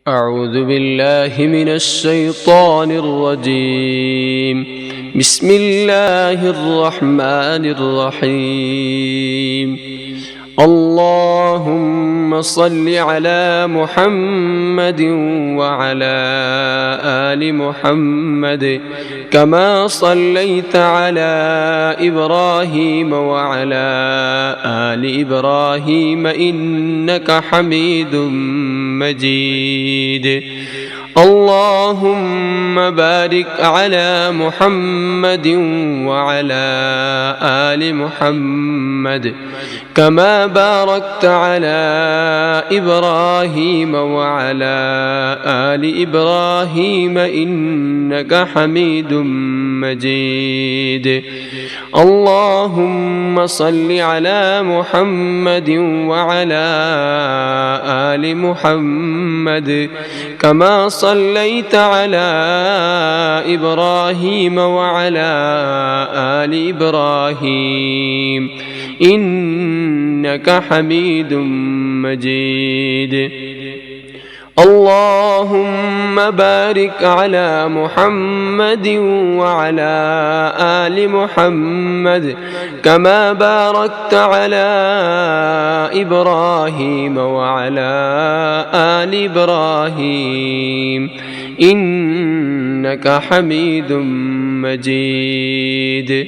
أعوذ بالله من الشيطان الرجيم. بسم الله الرحمن الرحيم. اللهم صل على محمد وعلى آل محمد كما صليت على إبراهيم وعلى آل إبراهيم إنك حميد مجيد. اللهم بارك على محمد وعلى آل محمد كما باركت على إبراهيم وعلى آل إبراهيم إنك حميد مجيد. اللهم صل على محمد وعلى آل محمد كما صليت على إبراهيم وعلى آل إبراهيم إنك حميد مجيد. اللهم بارك على محمد وعلى آل محمد كما باركت على إبراهيم وعلى آل إبراهيم إنك حميد مجيد.